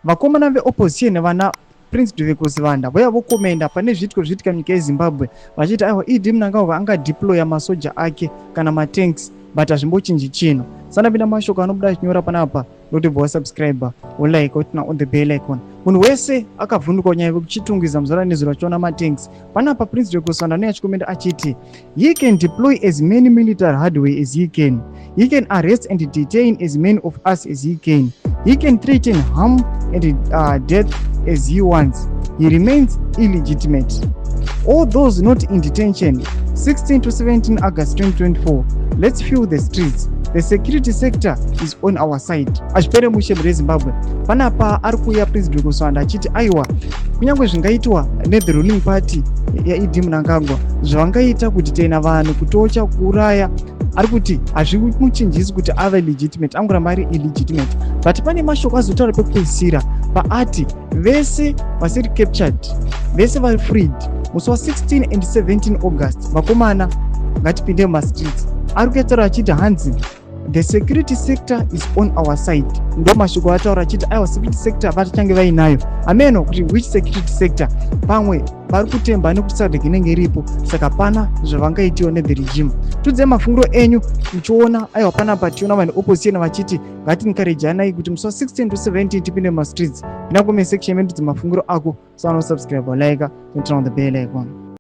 vakomana veopposition vana Prince Duvekosivanda voya vokomenda pane zvitiko zviitika munyika yeZimbabwe vachiti aiwa Idi Mnangagwa angadeploya masoja ake kana matanks but hazvimbochinji chino. Sanapinda mashoko anobuda achinyora panapa noti bva wasubscribe wolike utina on the bell icon. Munhu wese akavhunduka nyaya yekuchitungidza muzara nezuro achiona matanks. Panapa Prince Duvekosivanda noye achikomenda achiti he can deploy as many military hardware as he can. He can arrest and detain as many of us as he can. He can threaten harm and death as he wants. He remains illegitimate. All those not in detention, 16 to 17 August 2024, let's fuel the streets. The security sector is on our side. Achipere mushebe reZimbabwe panapa ari kuuya Prince Duvekosivanda achiti aiwa kunyange zvingaitwa nethe ruling party yaIdi Mnangagwa zvavangaita kuti tena vanhu kutocha kuuraya ari kuti hazvimuchinjisi kuti ave legitimate, angoramba ari illegitimate. But pane mashoko azotaura pekupedzisira paati vese vasiri captured, vese vari freed musi wa16 and 17 August vakomana ngatipinde mumastreets. Ari kutaura achiti hanzi the security sector is on our side. Ndo mashoko ataura achiti aiwa security sector vachange vainayo. Ameno kuti which security sector? Pamwe vari kutemba nekuti Sabc inenge iripo, saka pana zvavangaitiwa nethe regime. Tudze mafunguro enyu muchiona aiwa panapa tiona vanhu opposition vachiti ngatiencourageanai kuti musi wa16 to 17 tipinde mumastreets. Ndina comment section yedu mafunguro ako, so subscribe, like, and turn on the bell icon.